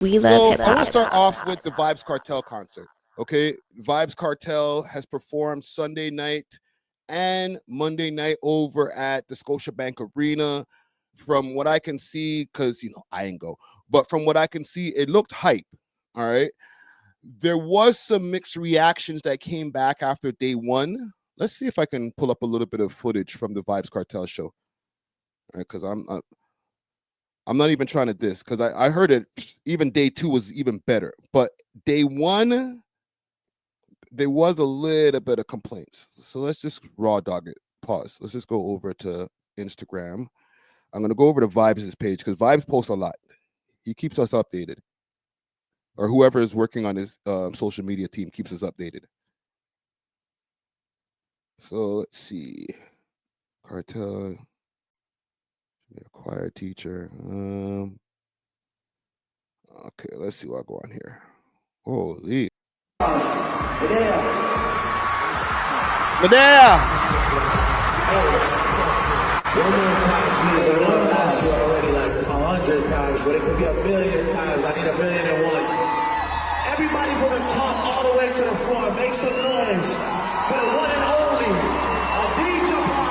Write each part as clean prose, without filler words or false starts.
We love hip I want hop. to start off with the Vybz Kartel concert. Okay, Vybz Kartel has performed Sunday night and Monday night over at the Scotiabank Arena. From what I can see, because I ain't go, but from what I can see, it looked hype. All right. There was some mixed reactions that came back after day one. Let's see if I can pull up a little bit of footage from the Vybz Kartel show. All right, because I'm not even trying to diss, because I heard it. Even day two was even better, but day one there was a little bit of complaints. So let's just raw dog it. Pause. Let's just go over to Instagram. I'm gonna go over to Vybz' page because Vybz posts a lot. He keeps us updated, or whoever is working on his social media team keeps us updated. So let's see. Kartel, choir teacher. Okay, let's see what I go on here. Holy. Medea! One more time, please. I know I've asked you already like 100 times, but it could be 1,000,000 times. I need 1,000,001. Everybody from the top all the way to the floor, make some noise for the one and only A.W.O.L.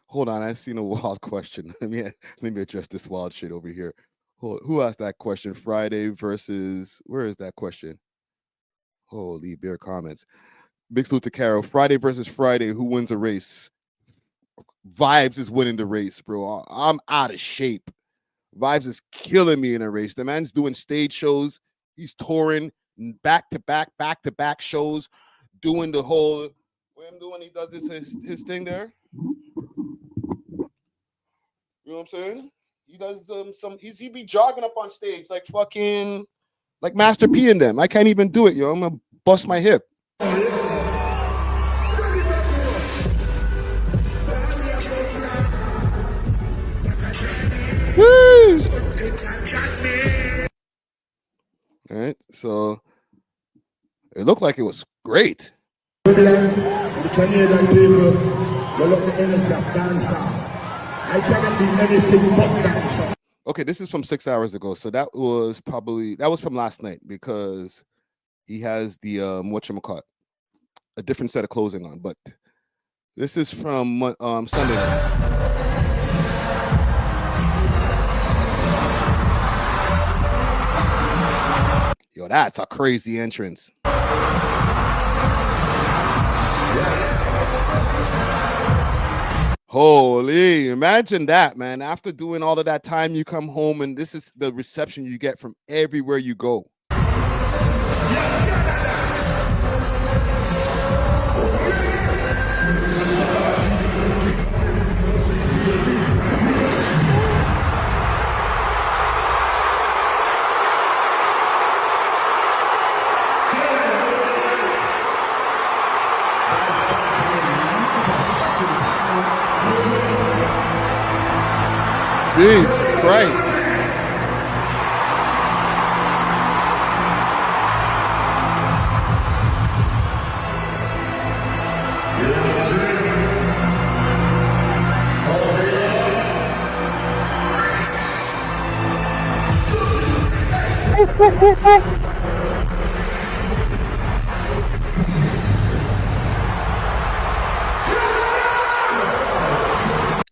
Hold on, I seen a wild question. Let me address this wild shit over here. Who asked that question? Friday versus, where is that question? Holy beer comments. Big salute to Carol. Friday versus Friday. Who wins a race? Vybz is winning the race, bro. I'm out of shape. Vybz is killing me in a race. The man's doing stage shows. He's touring back to back shows, doing the whole. What I'm doing, he does his thing there. You know what I'm saying? He does he be jogging up on stage like fucking like Master P and them. I can't even do it, yo. I'm gonna bust my hip. Woo! All right, so it looked like it was great. The Canadian people, they love the energy of dancehall. I cannot be anything but dancehall. Okay, this is from 6 hours ago, so that was from last night because he has the whatchamacallit, a different set of clothing on, but this is from Sunday night. Yo, that's a crazy entrance. Holy, imagine that, man. After doing all of that time, you come home and this is the reception you get from everywhere you go. Jesus Christ.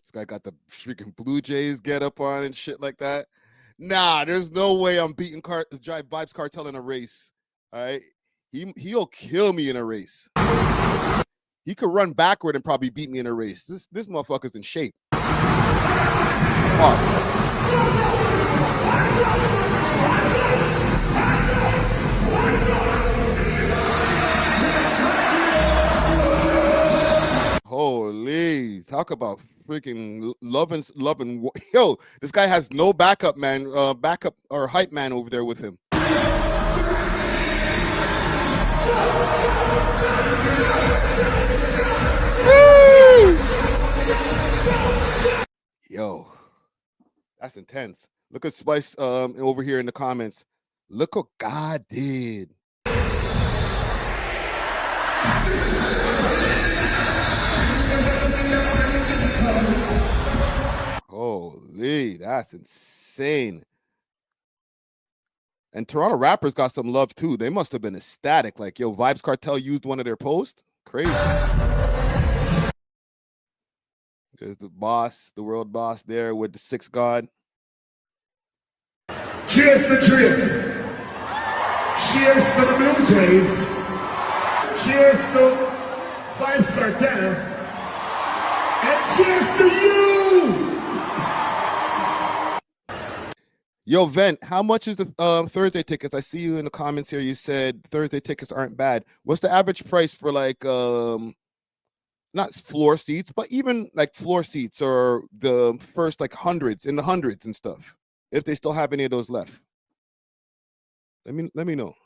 This guy got the freaking Blue Jays get up on and shit like that. Nah, there's no way I'm beating Vybz Kartel in a race. All right, he'll kill me in a race. He could run backward and probably beat me in a race. This motherfucker's in shape. Holy, talk about freaking loving. Yo, this guy has no backup man, backup or hype man over there with him. Yo, that's intense. Look at Spice over here in the comments. Look what God did. That's insane. And Toronto rappers got some love too. They must have been ecstatic. Like, yo, Vybz Kartel used one of their posts. Crazy. There's the boss, the world boss there with the six god. Cheers to Drake. Cheers to the Blue Jays. Cheers to Vybz Kartel. And cheers to you! Yo, Vent, how much is the Thursday tickets? I see you in the comments here. You said Thursday tickets aren't bad. What's the average price for like not floor seats, but even like floor seats or the first like hundreds in the hundreds and stuff? If they still have any of those left, let me know.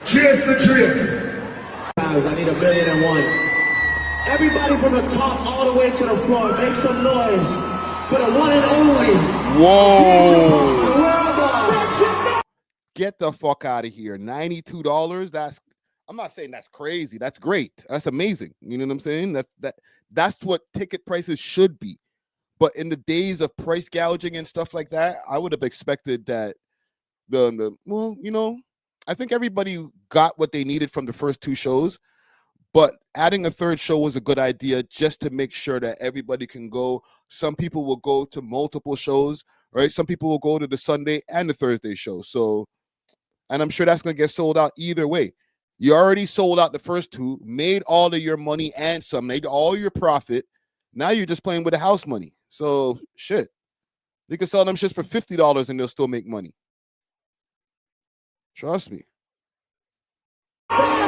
Cheers to Drake. I need $1 billion and one. Everybody from the top all the way to the floor, make some noise for the one and only. Whoa! Get the fuck out of here. $92. I'm not saying that's crazy. That's great. That's amazing. You know what I'm saying? That's what ticket prices should be. But in the days of price gouging and stuff like that, I would have expected that well, you know, I think everybody got what they needed from the first two shows, but adding a third show was a good idea just to make sure that everybody can go. Some people will go to multiple shows, right? Some people will go to the Sunday and the Thursday show. So, and I'm sure that's going to get sold out either way. You already sold out the first two, made all of your money and some, made all your profit. Now you're just playing with the house money. So, shit. You can sell them shits for $50 and they'll still make money. Trust me. I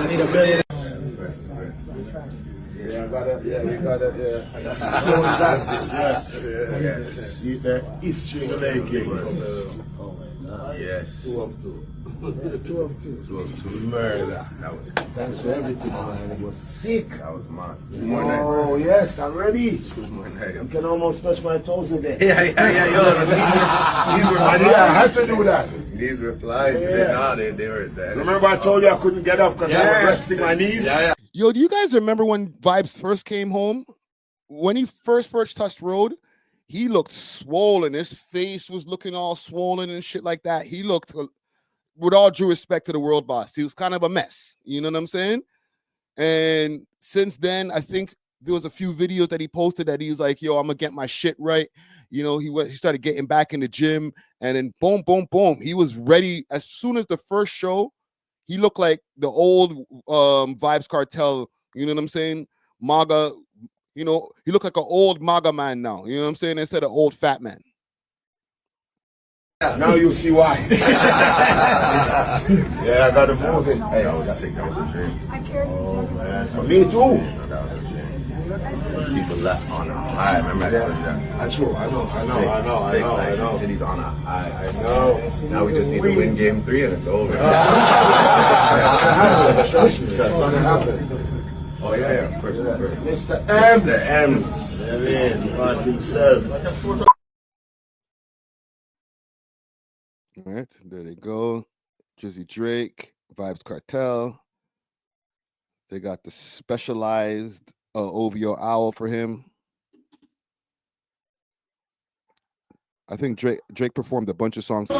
need $1 billion. Yeah, I got it. Yeah, we got it. Yeah. Doing justice, yes. Yes. See the history making. Oh my God. Yes. 2 of 2. 2 of 2. 2 of 2. Murder. Thanks for everything, man. It was sick. That was massive. 2 more nights. Oh yes, I'm ready. 2 more nights. You can almost touch my toes again. Yeah. These were I had to do that. These replies, they were there. Remember I told you I couldn't get up because I was resting my knees? Yeah. Yo, do you guys remember when Vybz first came home? When he first touched road, he looked swollen. His face was looking all swollen and shit like that. He looked, with all due respect to the world boss, he was kind of a mess. You know what I'm saying? And since then, I think there was a few videos that he posted that he was like, yo, I'm going to get my shit right. You know, he started getting back in the gym, and then boom, boom, boom. He was ready. As soon as the first show, he looked like the old Vybz Kartel, you know what I'm saying? MAGA, you know, he looked like an old MAGA man now, you know what I'm saying? Instead of old fat man. Now you see why. Yeah, I got to move it. Hey, I was sick. That was a dream. Oh, man. For me, too. People left on a high. Remember I told you that? That's true. I know. City's on a high. I know. Now we just need to win game 3 and it's over. Trust me. It's gonna happen. Oh yeah, of course. Mr. M's. Mr. M's. Yeah, boss himself. All right, there they go. Drizzy Drake, Vybz Kartel. They got the specialized A.W.O.L for him. I think Drake performed a bunch of songs. For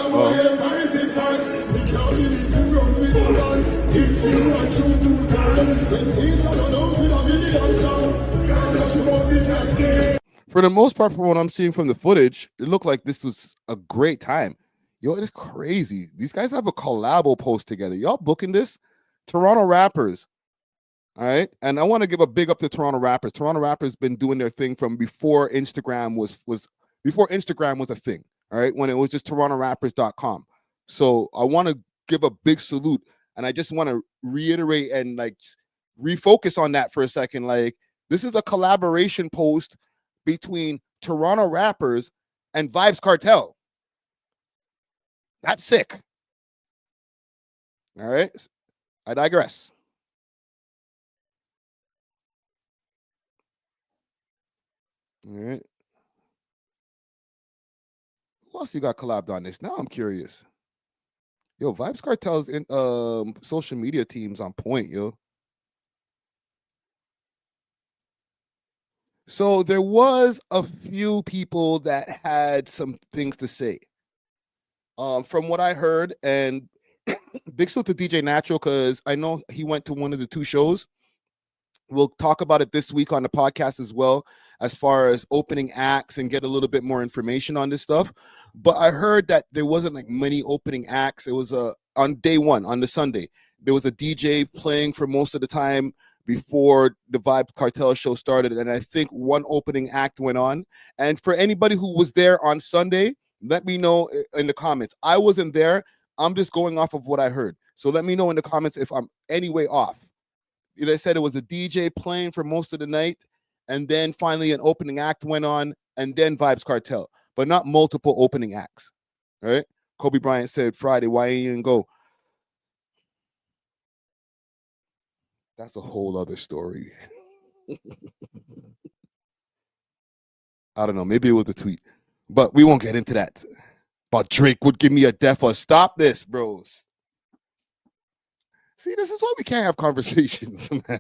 the most part, from what I'm seeing from the footage, it looked like this was a great time. Yo, it is crazy. These guys have a collabo post together. Y'all booking this? Toronto rappers. All right. And I want to give a big up to Toronto rappers. Toronto rappers been doing their thing from before Instagram was a thing. All right. When it was just torontorappers.com. So I want to give a big salute. And I just want to reiterate and like refocus on that for a second. Like, this is a collaboration post between Toronto rappers and Vybz Kartel. That's sick. All right. I digress. All right. Who else you got collabed on this? Now I'm curious. Yo, Vybz Kartel's in social media teams on point, yo. So there was a few people that had some things to say. From what I heard, and big salute to DJ Natural, because I know he went to one of the two shows. We'll talk about it this week on the podcast as well, as far as opening acts and get a little bit more information on this stuff. But I heard that there wasn't like many opening acts. It was on day one, on the Sunday, there was a DJ playing for most of the time before the Vybz Kartel show started. And I think one opening act went on. And for anybody who was there on Sunday, let me know in the comments. I wasn't there. I'm just going off of what I heard. So let me know in the comments if I'm any way off. They said it was a DJ playing for most of the night, and then finally an opening act went on, and then Vybz Kartel, but not multiple opening acts. Right? Kobe Bryant said Friday, why ain't you go? That's a whole other story. I don't know. Maybe it was a tweet, but we won't get into that. But Drake would give me a death or stop this, bros. See, this is why we can't have conversations, man.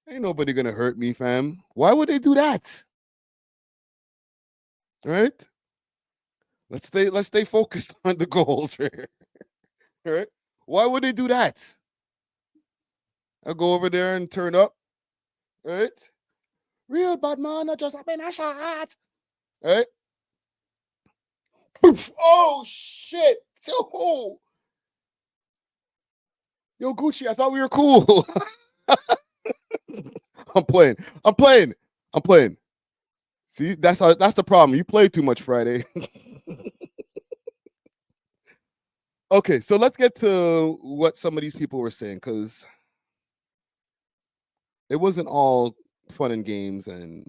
Ain't nobody gonna hurt me, fam. Why would they do that? Right? Let's stay focused on the goals, right? Why would they do that? I'll go over there and turn up, right? Real bad man, I just have been a shot, right? Poof. Oh shit! Yo, Gucci, I thought we were cool. I'm playing. See, that's the problem. You play too much Friday. Okay, so let's get to what some of these people were saying, because it wasn't all fun and games and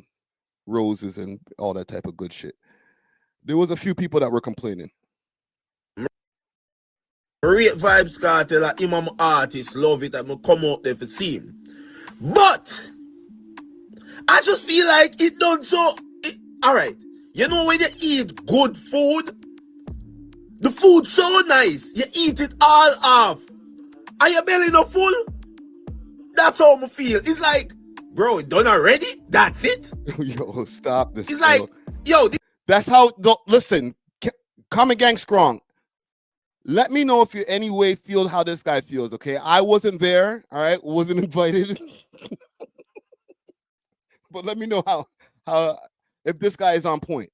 roses and all that type of good shit. There was a few people that were complaining. Rate Vybz Kartel like him and artist, love it, I'm come out there for see him. But I just feel like it done so. Alright, you know when you eat good food, the food's so nice, you eat it all off. Are your belly not full? That's how I feel. It's like, bro, it done already? That's it? Yo, stop this. It's like, yo. That's how, listen, Common Gang Strong. Let me know if you anyway feel how this guy feels, okay? I wasn't there, all right? Wasn't invited. But let me know how if this guy is on point,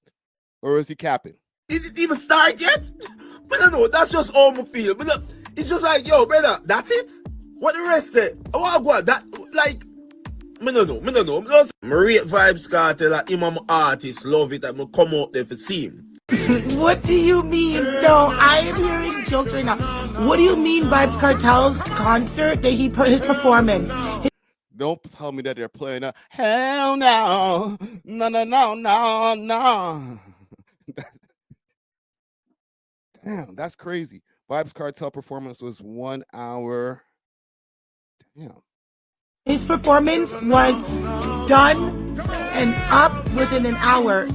or is he capping? Did it even start yet? But I know, that's just all I feel. But look, it's just like, yo, brother, that's it? What the rest there? What that, like, me no know. Rate Vybz Kartel like him and artist, love it, I'm come out there for see him. What do you mean? No, I am hearing jokes right now. What do you mean Vybz Kartel's concert that he put his performance? Don't tell me that they're playing a hell no. Damn, that's crazy. Vybz Kartel performance was 1 hour. Damn. His performance was done and up within an hour.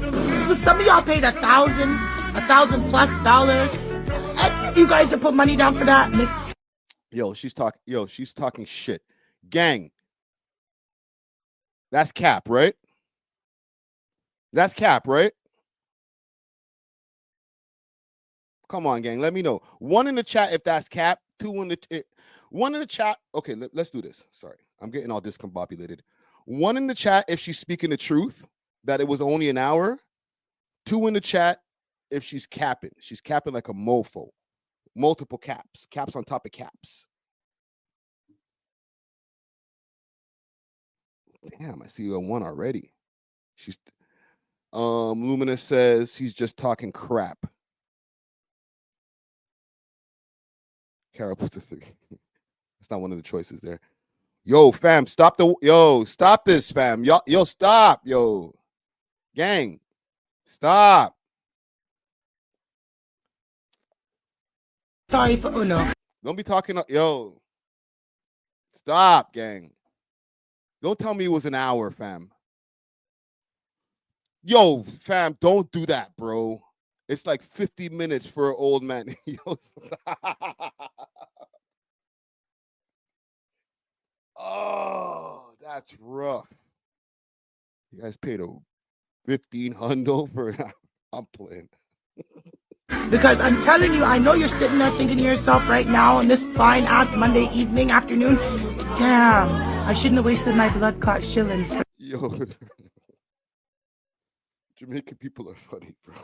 Some of y'all paid $1,000+ and you guys have put money down for that, Miss. She's talking shit. Gang. That's cap, right? That's cap, right? Come on, gang. Let me know. One in the chat if that's cap. One in the chat. Okay, let's do this. Sorry. I'm getting all discombobulated. One in the chat if she's speaking the truth, that it was only an hour. 2 in the chat if she's capping. She's capping like a mofo. Multiple caps. Caps on top of caps. Damn, I see you on one already. She's Luminous says he's just talking crap. Carol puts a 3. It's not one of the choices there. Yo, fam, stop this, fam. Yo, stop, yo. Gang, stop. Sorry for Uno. Don't be talking, yo. Stop, gang. Don't tell me it was an hour, fam. Yo, fam, don't do that, bro. It's like 50 minutes for an old man. Yo, guys paid a 1,500 for I'm playing. Because I'm telling you, I know you're sitting there thinking to yourself right now on this fine ass Monday evening, afternoon, damn, I shouldn't have wasted my blood clot shillings. Yo, Jamaican people are funny, bro.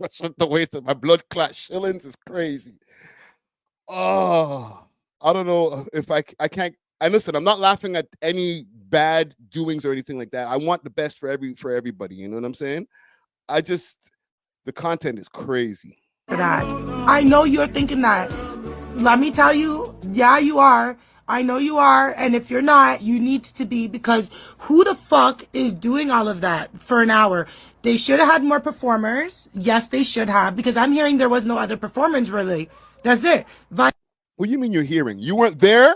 I shouldn't have wasted my blood clot shillings is crazy. Oh, I don't know if I can't. And listen, I'm not laughing at any bad doings or anything like that. I want the best for everybody. You know what I'm saying? The content is crazy. For that, I know you're thinking that. Let me tell you, yeah, you are. I know you are. And if you're not, you need to be, because who the fuck is doing all of that for an hour? They should have had more performers. Yes, they should have, because I'm hearing there was no other performance really. That's it. What do you mean you're hearing? You weren't there?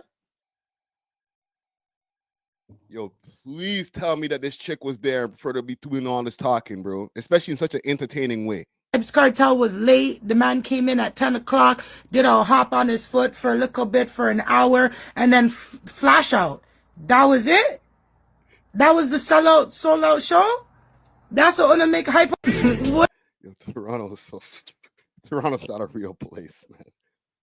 Yo, please tell me that this chick was there for her to be doing all this talking, bro. Especially in such an entertaining way. Vybz Kartel was late. The man came in at 10 o'clock, did a hop on his foot for a little bit for an hour, and then flash out. That was it? That was the sold out show? That's what gonna make hype. What? Yo, Toronto's not a real place, man.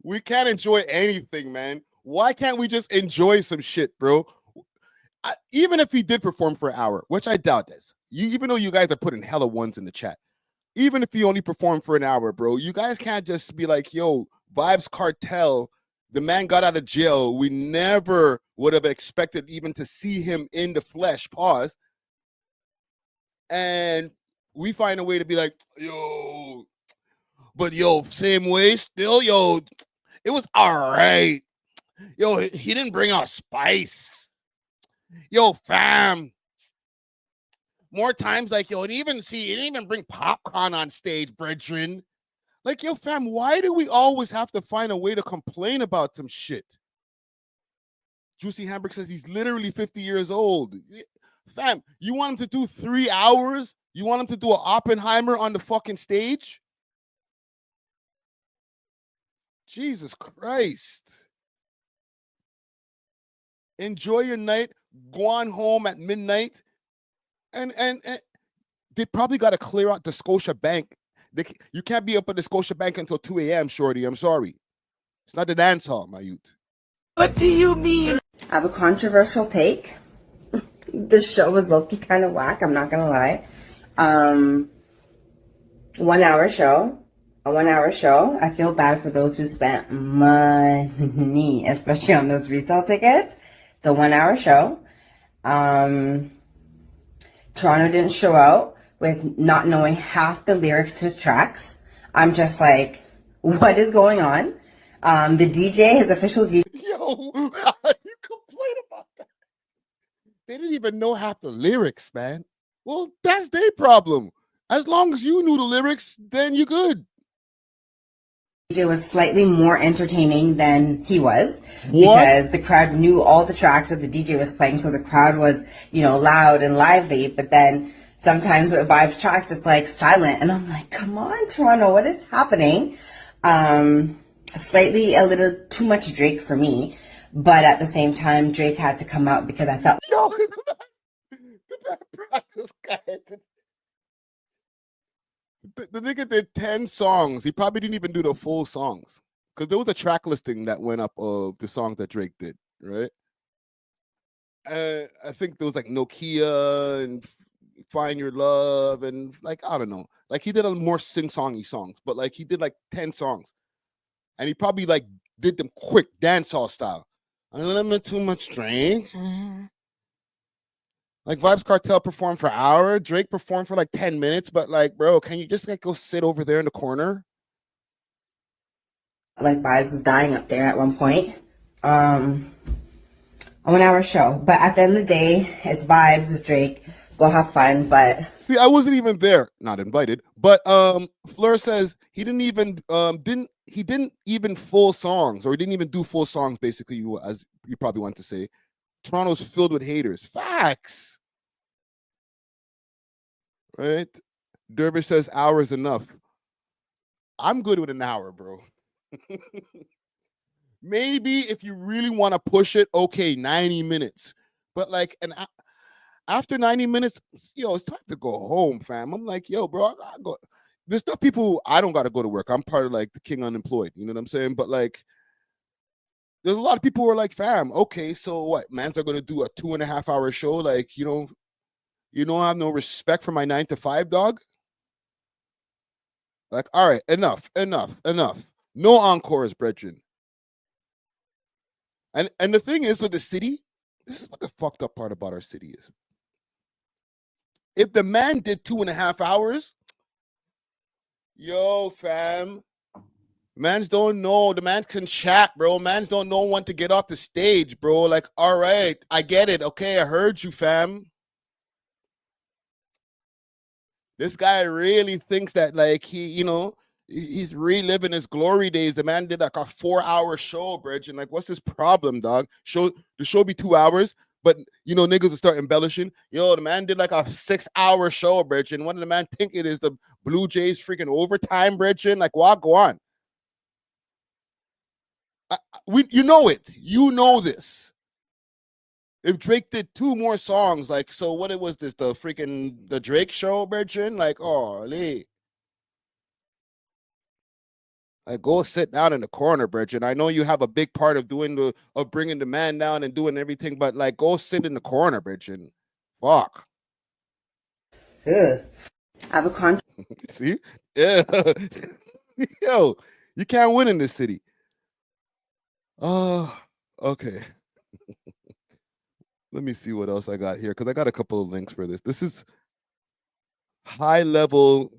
We can't enjoy anything, man. Why can't we just enjoy some shit, bro? Even if he did perform for an hour, which I doubt this. Even though you guys are putting hella ones in the chat, even if he only performed for an hour, bro, you guys can't just be like, yo, Vybz Kartel, the man got out of jail. We never would have expected even to see him in the flesh, pause. And we find a way to be like, yo, but yo, same way, still, yo, it was all right. Yo, he didn't bring out spice. Yo, fam. More times, like, yo, he didn't even bring popcorn on stage, brethren. Like, yo, fam, why do we always have to find a way to complain about some shit? Juicy Hamburg says he's literally 50 years old. Fam, you want him to do 3 hours? You want him to do an Oppenheimer on the fucking stage? Jesus Christ. Enjoy your night. Go on home at midnight. And they probably got to clear out the Scotia Bank. You can't be up at the Scotia Bank until 2 a.m., shorty. I'm sorry. It's not the dance hall, my youth. What do you mean? I have a controversial take. This show was low-key kind of whack, I'm not gonna lie. 1 hour show. A 1 hour show. I feel bad for those who spent money, especially on those resale tickets. It's a 1 hour show. Toronto didn't show out with not knowing half the lyrics to his tracks. I'm just like, what is going on? The DJ, his official DJ. Yo, you complain about that. They didn't even know half the lyrics, man. Well, that's their problem. As long as you knew the lyrics, then you're good. DJ was slightly more entertaining than he was. What? Because the crowd knew all the tracks that the DJ was playing, so the crowd was, loud and lively. But then sometimes with Vybz tracks, it's like silent, and I'm like, come on, Toronto, what is happening? Slightly a little too much Drake for me, but at the same time, Drake had to come out because I felt. Yo, the practice guy. The nigga did 10 songs. He probably didn't even do the full songs because there was a track listing that went up of the songs that Drake did, right? I think there was like Nokia and Find Your Love and like, I don't know. Like he did a more sing-songy songs, but like he did like 10 songs. And he probably like did them quick dancehall style. A little bit too much Drake. Like Vybz Kartel performed for an hour. Drake performed for like 10 minutes. But like, bro, can you just like go sit over there in the corner? Like Vybz was dying up there at one point. A 1 hour show. But at the end of the day, it's Vybz, it's Drake. Go have fun. But see, I wasn't even there. Not invited. But Fleur says he didn't even full songs, or he didn't even do full songs, basically, as you probably want to say. Toronto's filled with haters. Facts. Right? Dervish says hour is enough. I'm good with an hour, bro. Maybe if you really want to push it, okay, 90 minutes. But like after 90 minutes, yo, it's time to go home, fam. I'm like, yo, bro, I gotta go. There's not people, I don't gotta go to work. I'm part of like the king unemployed. You know what I'm saying? But like, there's a lot of people who are like, fam, okay, so what? Mans are gonna do a 2.5 hour show. Like, you don't have no respect for my 9 to 5, dog. Like, all right, enough. No encores, brethren. And the thing is with the city, this is what the fucked up part about our city is. If the man did 2.5 hours, yo, fam, mans don't know. The man can chat, bro. Mans don't know when to get off the stage, bro. Like, all right, I get it. Okay, I heard you, fam. This guy really thinks that, like, he's reliving his glory days. The man did like a 4-hour show, bridge, and like, what's his problem, dog? The show be 2 hours, but niggas will start embellishing. Yo, the man did like a 6-hour show, bridge, and what did the man think it is? The Blue Jays freaking overtime, bridge, and like, what? Go on. You know it. You know this. If Drake did 2 more songs, like, so what it was this, the Drake show, Bertrand? Like, oh, Lee. Like, go sit down in the corner, Bertrand. I know you have a big part of bringing the man down and doing everything, but like, go sit in the corner, Bertrand. Fuck. Ugh. I have a contract. See? Yeah. Yo, you can't win in this city. Okay. Let me see what else I got here, because I got a couple of links for this. This is high level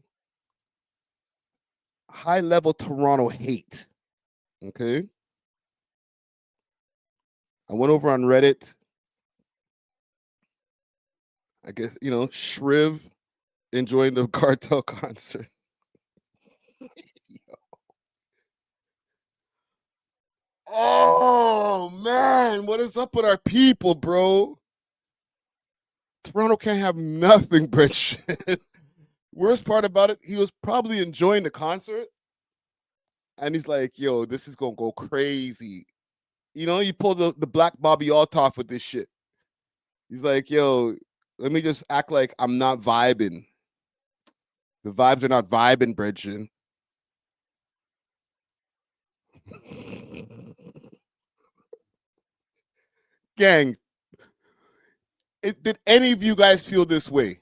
Toronto hate. Okay. I went over on Reddit. I guess, Shriv enjoying the Cartel concert. Oh, man. What is up with our people, bro? Toronto can't have nothing, Brett. Worst part about it, he was probably enjoying the concert. And he's like, yo, this is going to go crazy. You pull the Black Bobby Altoff with this shit. He's like, yo, let me just act like I'm not vibing. The vibes are not vibing, Bridget. Gang, did any of you guys feel this way?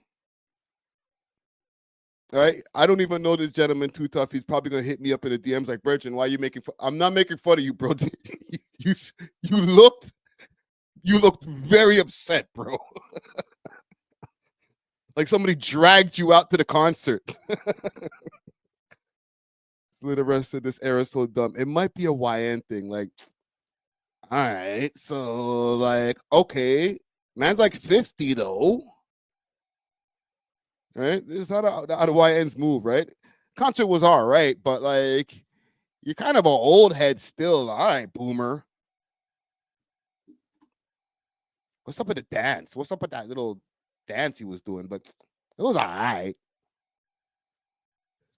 All right, I don't even know this gentleman too tough. He's probably gonna hit me up in the DMs like, Bridget, why are you making fun? I'm not making fun of you, bro. you looked very upset, bro. Like somebody dragged you out to the concert. The rest of this era is so dumb. It might be a YN thing. Like, all right, so like, okay, man's like 50 though. Right? This is how the YNs move, right? Concert was all right, but like, you're kind of an old head still. All right, boomer. What's up with the dance? What's up with that little dance he was doing? But it was all right.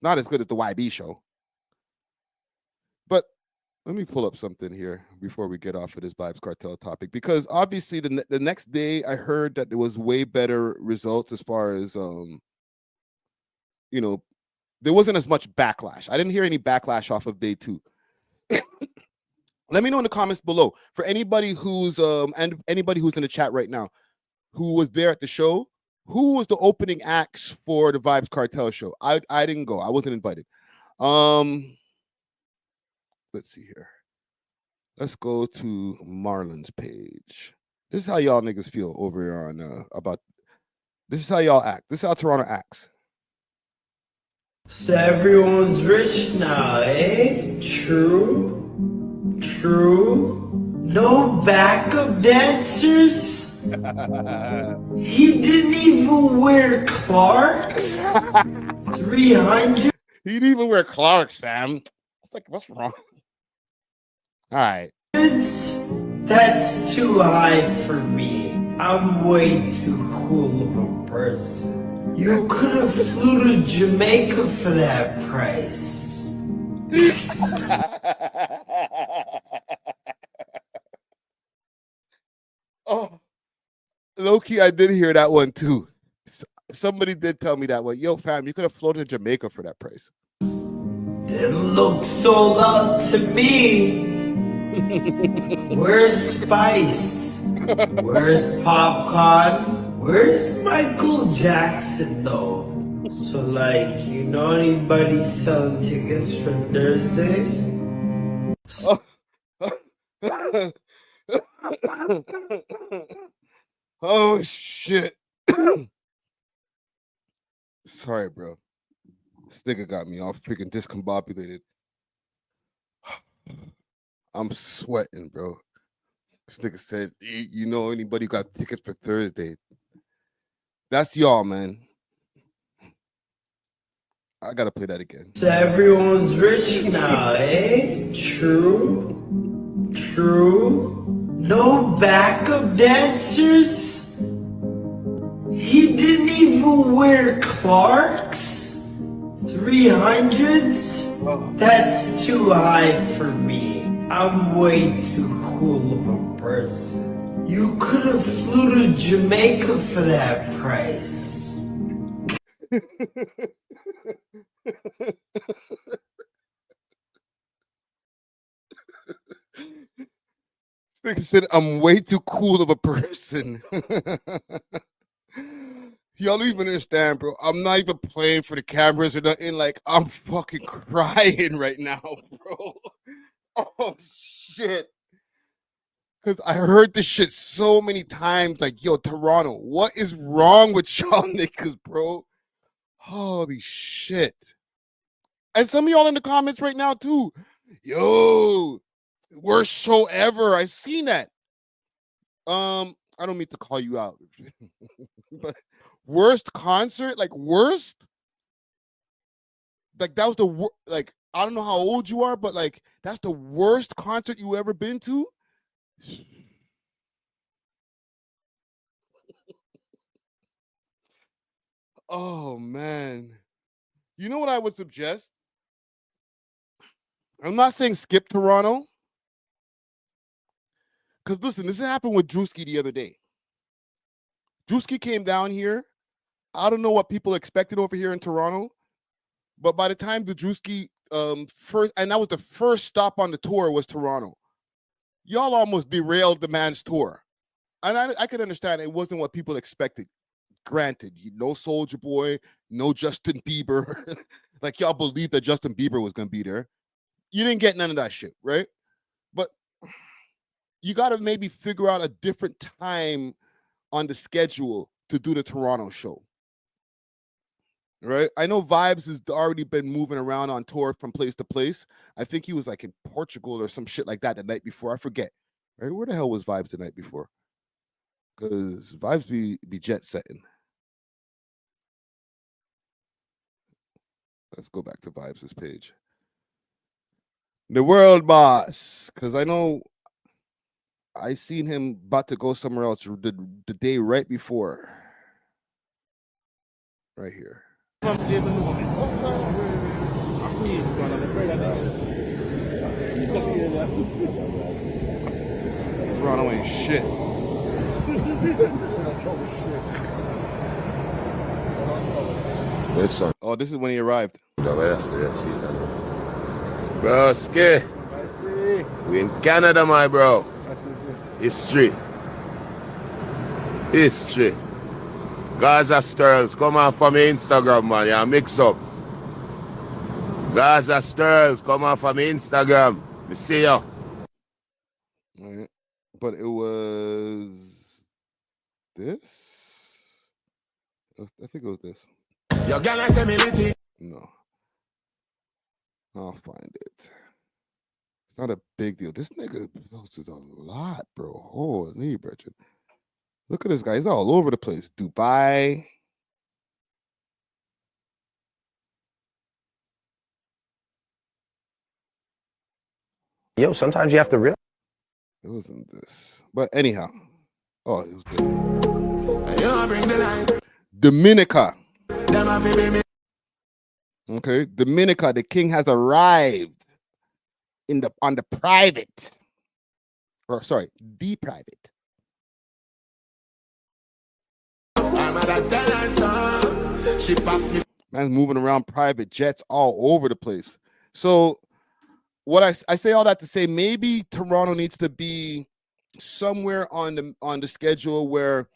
Not as good as the YB show. But let me pull up something here before we get off of this Vybz Kartel topic, because obviously the next day I heard that there was way better results as far as, there wasn't as much backlash. I didn't hear any backlash off of day 2. Let me know in the comments below for anybody who's and anybody who's in the chat right now who was there at the show. Who was the opening acts for the Vybz Kartel show? I didn't go. I wasn't invited. Let's see here. Let's go to Marlon's page. This is how y'all niggas feel over here on about. This is how y'all act. This is how Toronto acts. So everyone's rich now, eh? True. No backup dancers? He didn't even wear Clarks? 300? He didn't even wear Clarks, fam. It's like, what's wrong? All right. That's too high for me. I'm way too cool of a person. You could have flew to Jamaica for that price. Oh, low-key, I did hear that one too. Somebody did tell me that one. Yo, fam, you could have flown to Jamaica for that price. It looks sold out to me. Where's Spice? Where's Popcorn? Where's Michael Jackson though? So like, you know anybody selling tickets for Thursday? Oh shit. Sorry, bro. This nigga got me all freaking discombobulated. I'm sweating, bro. This nigga said, you know anybody got tickets for Thursday? That's y'all, man. I gotta play that again. So everyone's rich now, eh? True. True. No backup dancers? He didn't even wear Clarks? 300s? That's too high for me. I'm way too cool of a person. You could have flew to Jamaica for that price. This nigga said, I'm way too cool of a person. Y'all don't even understand, bro. I'm not even playing for the cameras or nothing. Like, I'm fucking crying right now, bro. Oh, shit. Because I heard this shit so many times. Like, yo, Toronto, what is wrong with y'all niggas, bro? Holy shit. And some of y'all in the comments right now, too. Yo, worst show ever. I seen that. I don't mean to call you out. But worst concert? Like, worst? Like, that was the like, I don't know how old you are, but like, that's the worst concert you ever been to? Oh man. You know what I would suggest? I'm not saying skip Toronto. Because listen, this happened with Drewski the other day. Drewski came down here. I don't know what people expected over here in Toronto. But by the time the Drewski first, and that was the first stop on the tour, was Toronto. Y'all almost derailed the man's tour. And I can understand it wasn't what people expected. Granted, no Soulja Boy, no Justin Bieber. Like, y'all believed that Justin Bieber was going to be there. You didn't get none of that shit, right? But you got to maybe figure out a different time on the schedule to do the Toronto show. Right? I know Vybz has already been moving around on tour from place to place. I think he was like in Portugal or some shit like that the night before. I forget. Right? Where the hell was Vybz the night before? Because Vybz be jet setting. Let's go back to Vybz' page. The World Boss. Because I know I seen him about to go somewhere else the day right before. Right here. Toronto ain't shit. Oh, this is when he arrived. Broski, we in Canada, my bro. History. History. Gaza Stirls, come on from my Instagram, man. Yeah, mix up. Gaza Stirls, come on from my Instagram. Me see ya. Right. But it was this. I think it was this. No. I'll find it. It's not a big deal. This nigga posts a lot, bro. Holy Bridget. Look at this guy. He's all over the place. Dubai. Yo, sometimes you have to realize. It wasn't this. But anyhow. Oh, it was good. Dominica. Okay. Dominica, the king has arrived on the private. Or sorry, the private. I tell her so. She pop me. Man's moving around private jets all over the place. So what I say all that to say, maybe Toronto needs to be somewhere on the schedule where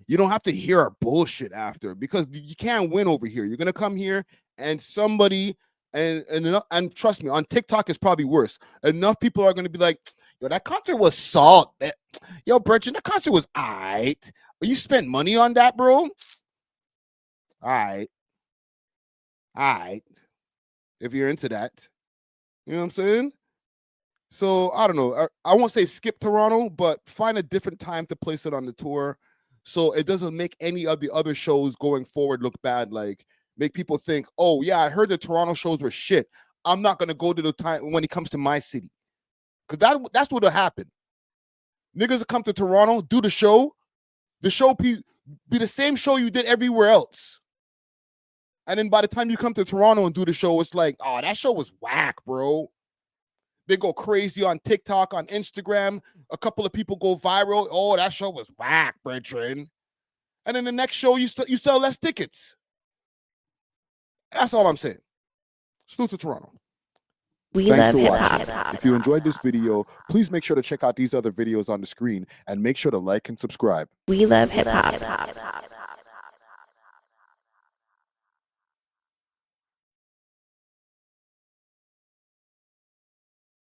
you don't have to hear our bullshit after, because you can't win over here. You're gonna come here and somebody and trust me, on TikTok it's probably worse. Enough people are gonna be like, yo, that concert was salt. Yo, Bretchen, that concert was aight. But you spent money on that, bro. All right. If you're into that, you know what I'm saying? So I don't know. I won't say skip Toronto, but find a different time to place it on the tour, so it doesn't make any of the other shows going forward look bad. Like make people think, oh yeah, I heard the Toronto shows were shit. I'm not gonna go to the time when he comes to my city, because that's what'll happen. Niggas will come to Toronto, do the show be the same show you did everywhere else. And then by the time you come to Toronto and do the show, it's like, oh, that show was whack, bro. They go crazy on TikTok, on Instagram. A couple of people go viral. Oh, that show was whack, brethren. And then the next show, you sell less tickets. That's all I'm saying. Salute to Toronto. Thanks for watching. If you enjoyed this video, please make sure to check out these other videos on the screen and make sure to like and subscribe. We love hip hop.